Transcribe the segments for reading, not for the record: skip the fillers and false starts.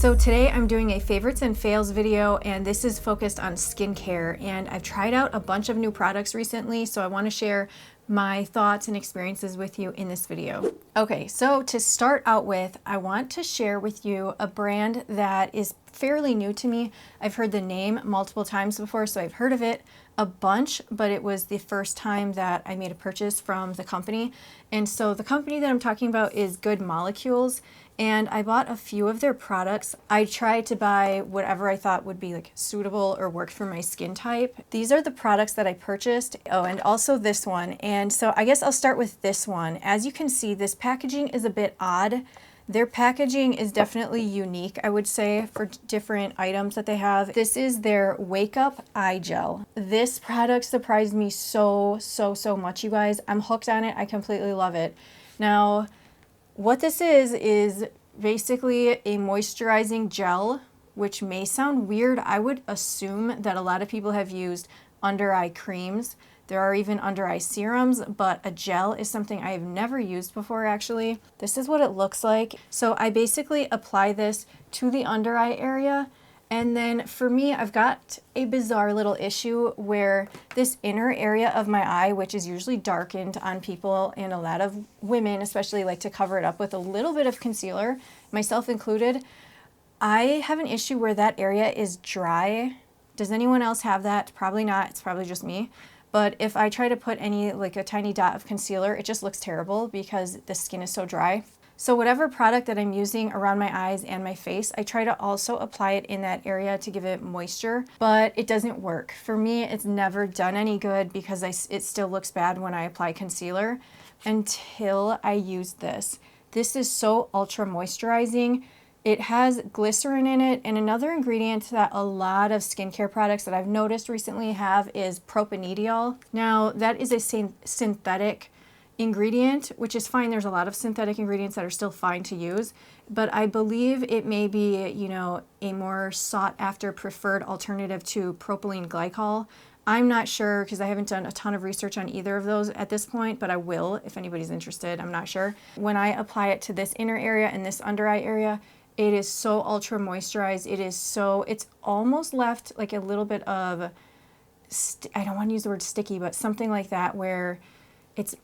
So today I'm doing a favorites and fails video, and this is focused on skincare, and I've tried out a bunch of new products recently, so I want to share my thoughts and experiences with you in this video. Okay, so to start out with, I want to share with you a brand that is fairly new to me. I've heard the name multiple times before, so I've heard of it a bunch, but it was the first time that I made a purchase from the company. And so the company that I'm talking about is Good Molecules, and I bought a few of their products. I tried to buy whatever I thought would be like suitable or work for my skin type. These are the products that I purchased. Oh, and also this one. And so I guess I'll start with this one. As you can see, this packaging is a bit odd. Their packaging is definitely unique, I would say, for different items that they have. This is their Wake Up Eye Gel. This product surprised me so much, you guys. I'm hooked on it. I completely love it. Now, what this is basically a moisturizing gel, which may sound weird. I would assume that a lot of people have used under eye creams. There are even under eye serums, but a gel is something I have never used before, actually. This is what it looks like. So I basically apply this to the under eye area. And then for me, I've got a bizarre little issue where this inner area of my eye, which is usually darkened on people, and a lot of women especially like to cover it up with a little bit of concealer, myself included, I have an issue where that area is dry. Does anyone else have that? Probably not. It's probably just me. But if I try to put any, like a tiny dot of concealer, it just looks terrible because the skin is so dry. So whatever product that I'm using around my eyes and my face, I try to also apply it in that area to give it moisture, but it doesn't work. For me, it's never done any good because it still looks bad when I apply concealer until I use this. This is so ultra moisturizing. It has glycerin in it, and another ingredient that a lot of skincare products that I've noticed recently have is propanediol. Now, that is a synthetic ingredient, which is fine. There's a lot of synthetic ingredients that are still fine to use, but I believe it may be, you know, a more sought after preferred alternative to propylene glycol. I'm not sure because I haven't done a ton of research on either of those at this point, but I will if anybody's interested. I'm not sure. When I apply it to this inner area and this under eye area, it is so ultra moisturized. It's almost left like a little bit of, I don't want to use the word sticky, but something like that, where it's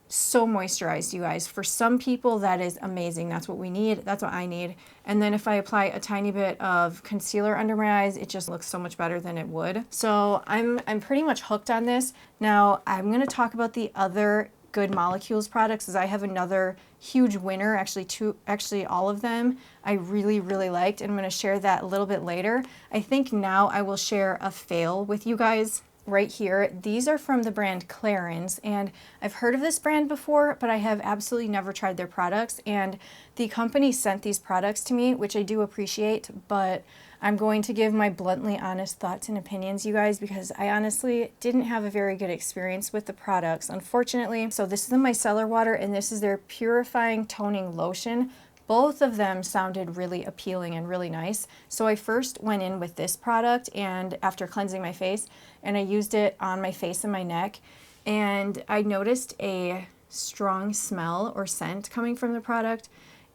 so moisturized, you guys. For some people, that is amazing. That's what we need. That's what I need. And then if I apply a tiny bit of concealer under my eyes, it just looks so much better than it would. So I'm pretty much hooked on this. Now, I'm going to talk about the other Good Molecules products, as I have another huge winner, actually all of them I really liked, and I'm going to share that a little bit later. I think now I will share a fail with you guys right here. These are from the brand Clarins, and I've heard of this brand before, but I have absolutely never tried their products, and the company sent these products to me, which I do appreciate, but I'm going to give my bluntly honest thoughts and opinions, you guys, because I honestly didn't have a very good experience with the products, unfortunately. So this is the Miceller water, and this is their purifying toning lotion. Both of them sounded really appealing and really nice. So I first went in with this product, and after cleansing my face, and I used it on my face and my neck, and I noticed a strong smell or scent coming from the product,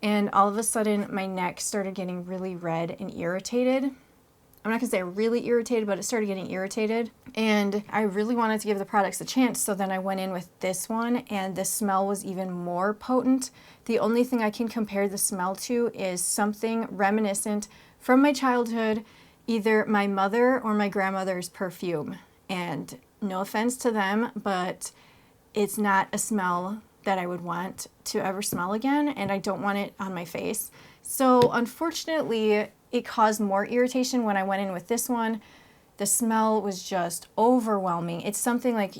and all of a sudden my neck started getting really red and irritated. I'm not gonna say really irritated, but it started getting irritated, and I really wanted to give the products a chance, so then I went in with this one, and the smell was even more potent. The only thing I can compare the smell to is something reminiscent from my childhood, either my mother or my grandmother's perfume. And no offense to them, but it's not a smell that I would want to ever smell again, and I don't want it on my face. So unfortunately, it caused more irritation when I went in with this one. The smell was just overwhelming. It's something like,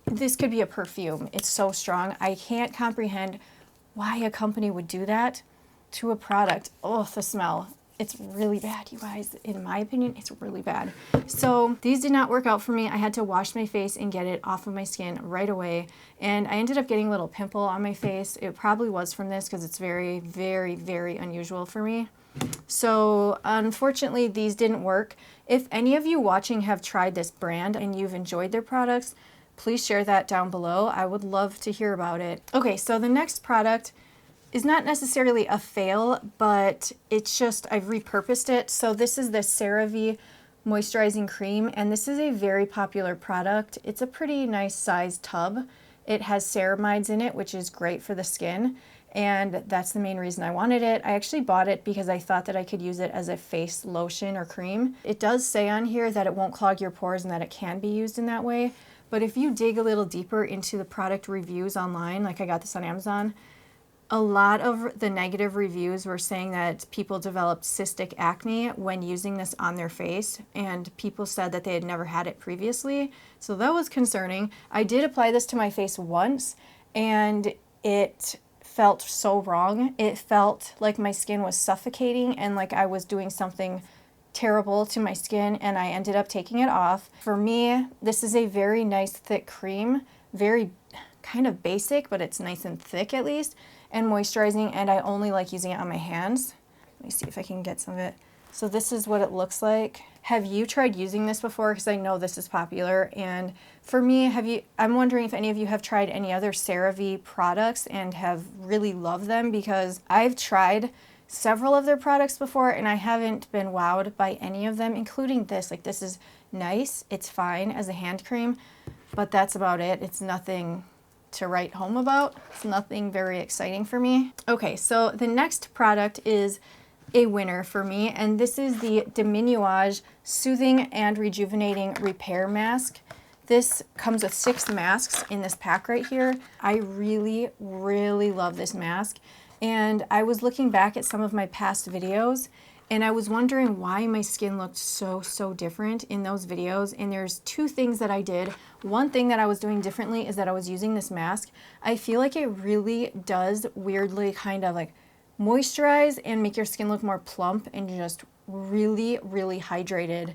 this could be a perfume. It's so strong. I can't comprehend why a company would do that to a product. Oh, the smell. It's really bad, you guys. In my opinion, it's really bad. So these did not work out for me. I had to wash my face and get it off of my skin right away. And I ended up getting a little pimple on my face. It probably was from this because it's very unusual for me. So unfortunately, these didn't work. If any of you watching have tried this brand and you've enjoyed their products, please share that down below. I would love to hear about it. Okay, so the next product is not necessarily a fail, but it's just, I've repurposed it. So this is the Cerave Moisturizing Cream, and this is a very popular product. It's a pretty nice sized tub. It has ceramides in it, which is great for the skin, and that's the main reason I wanted it. I actually bought it because I thought that I could use it as a face lotion or cream. It does say on here that it won't clog your pores and that it can be used in that way, but if you dig a little deeper into the product reviews online, like I got this on Amazon, a lot of the negative reviews were saying that people developed cystic acne when using this on their face, and people said that they had never had it previously. So that was concerning. I did apply this to my face once, and it felt so wrong. It felt like my skin was suffocating and like I was doing something terrible to my skin, and I ended up taking it off. For me, this is a very nice thick cream, very kind of basic, but it's nice and thick at least, and moisturizing, and I only like using it on my hands. Let me see if I can get some of it. So this is what it looks like. Have you tried using this before? Because I know this is popular, and for me, I'm wondering if any of you have tried any other CeraVe products and have really loved them, because I've tried several of their products before and I haven't been wowed by any of them, including this. Like, this is nice, it's fine as a hand cream, but that's about it. It's nothing to write home about. It's nothing very exciting for me. Okay, so the next product is a winner for me, and this is the Deminuage Soothing and Rejuvenating Repair Mask. This comes with 6 masks in this pack right here. I really, really love this mask, and I was looking back at some of my past videos, and I was wondering why my skin looked so different in those videos, and there's 2 things that I did. One thing that I was doing differently is that I was using this mask. I feel like it really does weirdly kind of like moisturize and make your skin look more plump and just really, really hydrated.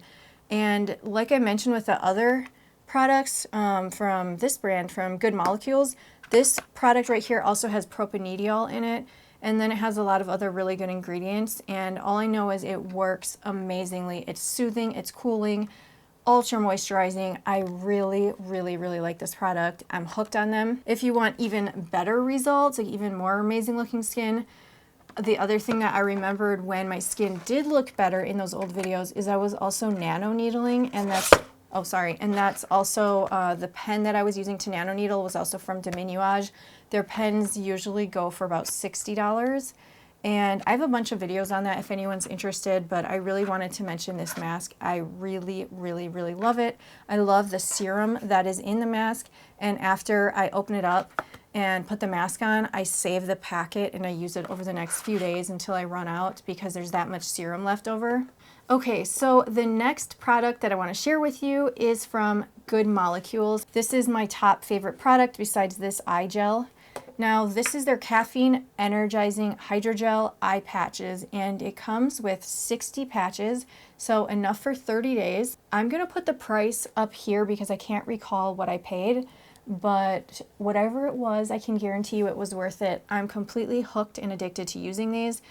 And like I mentioned with the other products from this brand, from Good Molecules, this product right here also has propanediol in it, and then it has a lot of other really good ingredients, and all I know is it works amazingly. It's soothing, it's cooling, ultra moisturizing. I really, really, really like this product. I'm hooked on them. If you want even better results, like even more amazing looking skin, the other thing that I remembered when my skin did look better in those old videos is I was also nano needling, and that's also the pen that I was using to nano needle was also from Deminuage. Their pens usually go for about $60, and I have a bunch of videos on that if anyone's interested, but I really wanted to mention this mask. I really, really, really love it. I love the serum that is in the mask, and after I open it up and put the mask on, I save the packet and I use it over the next few days until I run out, because there's that much serum left over. Okay, so the next product that I want to share with you is from Good Molecules. This is my top favorite product besides this eye gel. Now, this is their Caffeine Energizing Hydrogel eye patches, and it comes with 60 patches, so enough for 30 days. I'm going to put the price up here because I can't recall what I paid, but whatever it was, I can guarantee you it was worth it. I'm completely hooked and addicted to using these.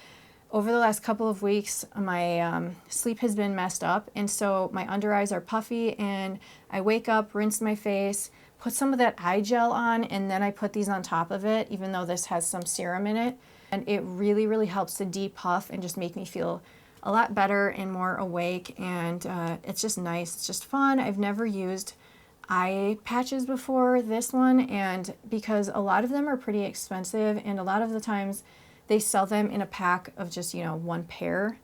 Over the last couple of weeks, my sleep has been messed up, and so my under eyes are puffy, and I wake up, rinse my face, put some of that eye gel on, and then I put these on top of it, even though this has some serum in it. And it really, really helps to depuff and just make me feel a lot better and more awake, and it's just nice. It's just fun. I've never used eye patches before this one, and because a lot of them are pretty expensive, and a lot of the times they sell them in a pack of just, 1 pair,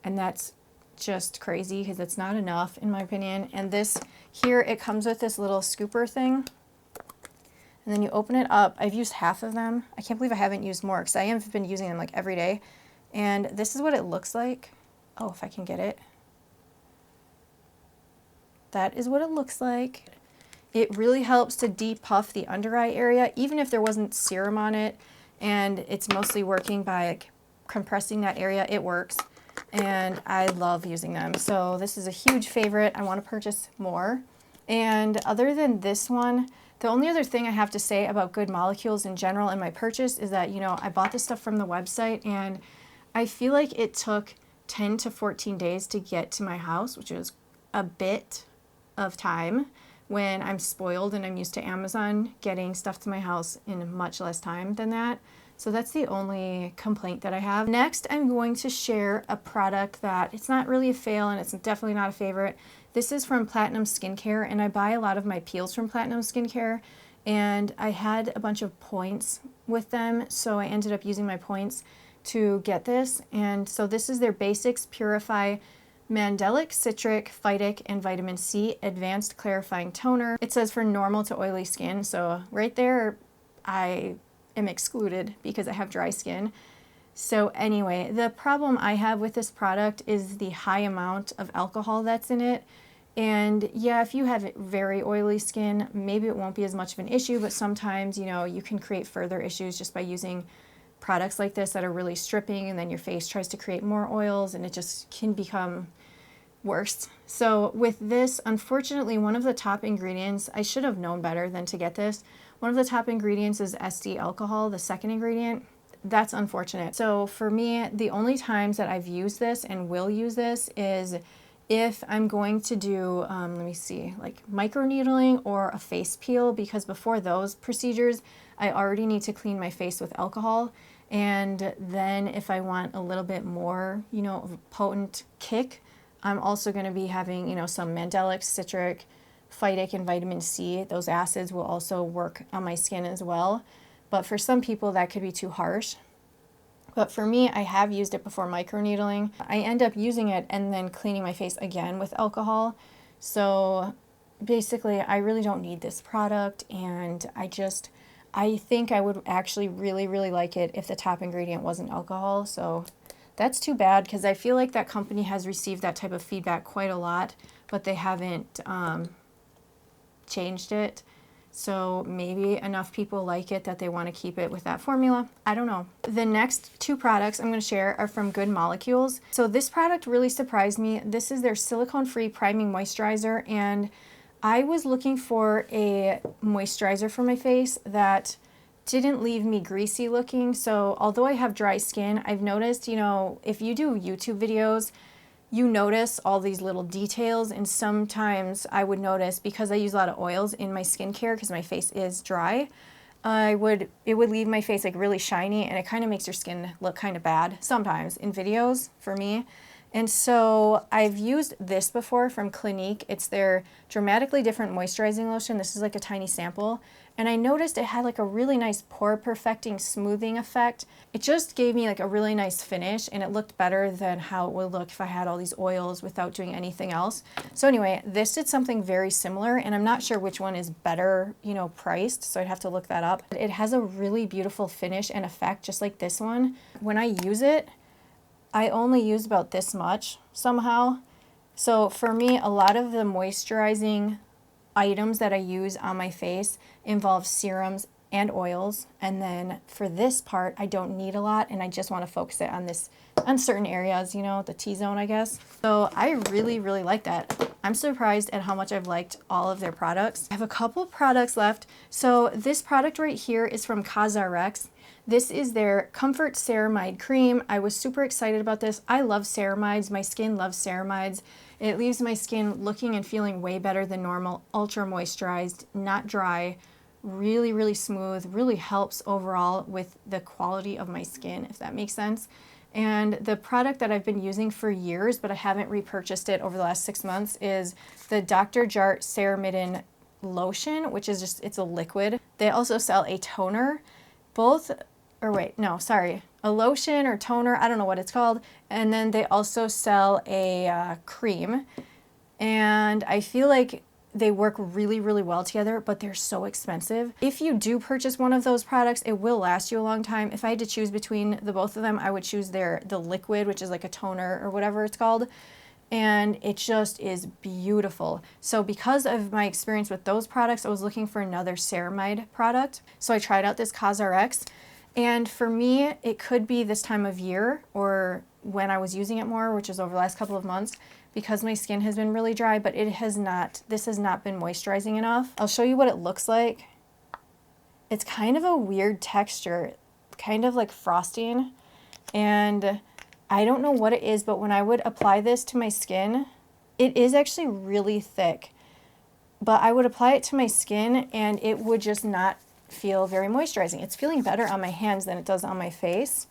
and that's just crazy because it's not enough in my opinion. And this here, it comes with this little scooper thing, and then you open it up. I've used half of them. I can't believe I haven't used more because I have been using them like every day. And this is what it looks like. Oh, if I can get it. That is what it looks like. It really helps to depuff the under eye area, even if there wasn't serum on it, and it's mostly working by like compressing that area. It works, and I love using them. So this is a huge favorite. I want to purchase more. And other than this one, the only other thing I have to say about Good Molecules in general in my purchase is that, I bought this stuff from the website, and I feel like it took 10 to 14 days to get to my house, which is a bit of time when I'm spoiled and I'm used to Amazon getting stuff to my house in much less time than that. So that's the only complaint that I have. Next, I'm going to share a product that it's not really a fail and it's definitely not a favorite. This is from Platinum Skincare, and I buy a lot of my peels from Platinum Skincare, and I had a bunch of points with them, so I ended up using my points to get this. And so this is their Basics Purify Mandelic, Citric, Phytic, and Vitamin C Advanced Clarifying Toner. It says for normal to oily skin, so right there I am excluded because I have dry skin. So anyway, the problem I have with this product is the high amount of alcohol that's in it. And yeah, if you have very oily skin, maybe it won't be as much of an issue, but sometimes, you know, you can create further issues just by using products like this that are really stripping, and then your face tries to create more oils and it just can become worse. So with this, unfortunately, one of the top ingredients, I should have known better than to get this. One of the top ingredients is SD alcohol, the second ingredient. That's unfortunate. So for me, the only times that I've used this and will use this is if I'm going to do, let me see, like microneedling or a face peel, because before those procedures, I already need to clean my face with alcohol. And then if I want a little bit more, you know, of a potent kick, I'm also going to be having, you know, some mandelic, citric, phytic, and vitamin C. Those acids will also work on my skin as well. But for some people, that could be too harsh. But for me, I have used it before microneedling. I end up using it and then cleaning my face again with alcohol. So basically, I really don't need this product, and I think I would actually really, really like it if the top ingredient wasn't alcohol. So that's too bad, because I feel like that company has received that type of feedback quite a lot, but they haven't changed it. So maybe enough people like it that they want to keep it with that formula. I don't know. The next two products I'm going to share are from Good Molecules. So this product really surprised me. This is their silicone-free priming moisturizer, and I was looking for a moisturizer for my face that didn't leave me greasy looking. So although I have dry skin, I've noticed, you know, if you do YouTube videos, you notice all these little details, and sometimes I would notice, because I use a lot of oils in my skincare because my face is dry, it would leave my face like really shiny, and it kind of makes your skin look kind of bad sometimes in videos for me. And so I've used this before from Clinique. It's their Dramatically Different Moisturizing Lotion. This is like a tiny sample. And I noticed it had like a really nice pore perfecting smoothing effect. It just gave me like a really nice finish, and it looked better than how it would look if I had all these oils without doing anything else. So anyway, this did something very similar, and I'm not sure which one is better, you know, priced, so I'd have to look that up. It has a really beautiful finish and effect, just like this one. When I use it, I only use about this much somehow. So for me, a lot of the moisturizing items that I use on my face involve serums and oils, and then for this part I don't need a lot, and I just want to focus it on certain areas, you know, the T-zone, I guess. So I really, really like that. I'm surprised at how much I've liked all of their products. I have a couple products left. So this product right here is from Clarins. This is their Comfort Ceramide Cream. I was super excited about this. I love ceramides. My skin loves ceramides. It leaves my skin looking and feeling way better than normal. Ultra moisturized, not dry, really, really smooth, really helps overall with the quality of my skin, if that makes sense. And the product that I've been using for years, but I haven't repurchased it over the last 6 months, is the Dr. Jart Ceramide Lotion, which is just, it's a liquid. They also sell a toner, a lotion or toner, I don't know what it's called. And then they also sell a cream. And I feel like they work really, really well together, but they're so expensive. If you do purchase one of those products, it will last you a long time. If I had to choose between the both of them, I would choose the liquid, which is like a toner or whatever it's called. And it just is beautiful. So because of my experience with those products, I was looking for another ceramide product. So I tried out this Clarins. And for me, it could be this time of year or when I was using it more, which is over the last couple of months, because my skin has been really dry, but this has not been moisturizing enough. I'll show you what it looks like. It's kind of a weird texture, kind of like frosting. And I don't know what it is, but when I would apply this to my skin, it is actually really thick. But I would apply it to my skin and it would just not feel very moisturizing. It's feeling better on my hands than it does on my face.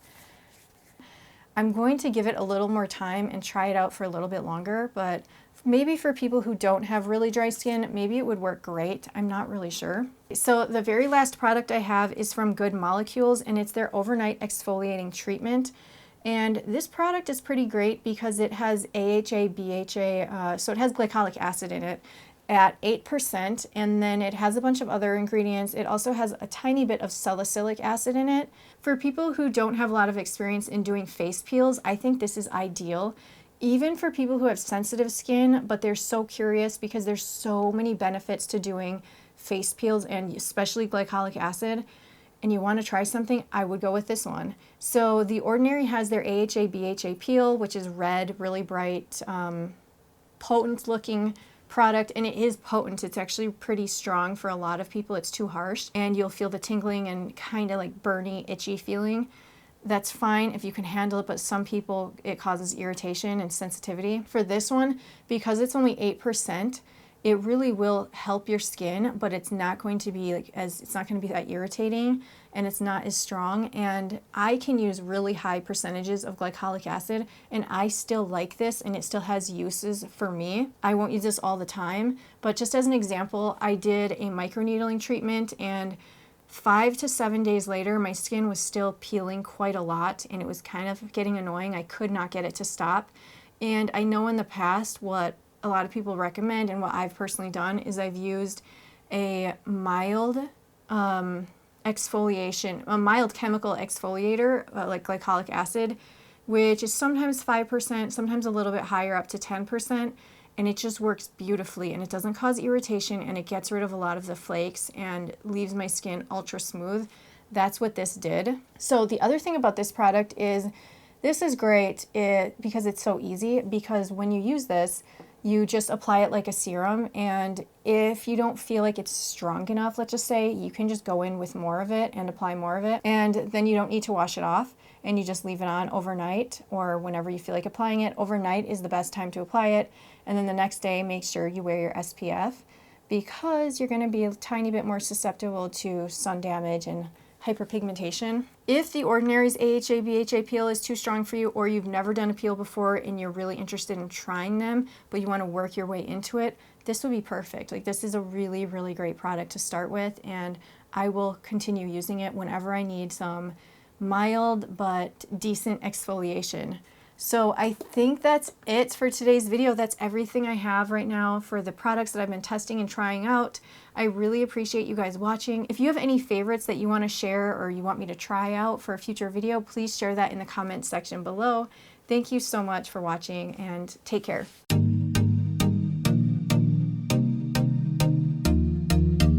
I'm going to give it a little more time and try it out for a little bit longer, but maybe for people who don't have really dry skin, maybe it would work great. I'm not really sure. So the very last product I have is from Good Molecules, and it's their Overnight Exfoliating Treatment. And this product is pretty great because it has AHA, BHA, so it has glycolic acid in it at 8%, and then it has a bunch of other ingredients. It also has a tiny bit of salicylic acid in it. For people who don't have a lot of experience in doing face peels, I think this is ideal. Even for people who have sensitive skin, but they're so curious because there's so many benefits to doing face peels and especially glycolic acid, and you want to try something, I would go with this one. So The Ordinary has their AHA BHA peel, which is red, really bright, potent looking product, and it is potent. It's actually pretty strong for a lot of people. It's too harsh, and you'll feel the tingling and kind of like burny, itchy feeling. That's fine if you can handle it, but some people it causes irritation and sensitivity. For this one, because it's only 8%, it really will help your skin, but it's not going to be it's not going to be that irritating, and it's not as strong. And I can use really high percentages of glycolic acid, and I still like this, and it still has uses for me. I won't use this all the time, but just as an example, I did a microneedling treatment, and 5 to 7 days later, my skin was still peeling quite a lot, and it was kind of getting annoying. I could not get it to stop. And I know in the past what a lot of people recommend, and what I've personally done, is I've used a mild exfoliation, a mild chemical exfoliator, like glycolic acid, which is sometimes 5%, sometimes a little bit higher, up to 10%. And it just works beautifully, and it doesn't cause irritation, and it gets rid of a lot of the flakes and leaves my skin ultra smooth. That's what this did. So the other thing about this product is this is great because it's so easy, because when you use this, you just apply it like a serum, and if you don't feel like it's strong enough, let's just say, you can just go in with more of it and apply more of it, and then you don't need to wash it off, and you just leave it on overnight, or whenever you feel like applying it. Overnight is the best time to apply it, and then the next day make sure you wear your SPF, because you're going to be a tiny bit more susceptible to sun damage and hyperpigmentation. If The Ordinary's AHA BHA peel is too strong for you, or you've never done a peel before and you're really interested in trying them, but you want to work your way into it, this would be perfect. Like, this is a really, really great product to start with, and I will continue using it whenever I need some mild but decent exfoliation. So I think that's it for today's video. That's everything I have right now for the products that I've been testing and trying out. I really appreciate you guys watching. If you have any favorites that you want to share or you want me to try out for a future video, please share that in the comments section below. Thank you so much for watching, and take care.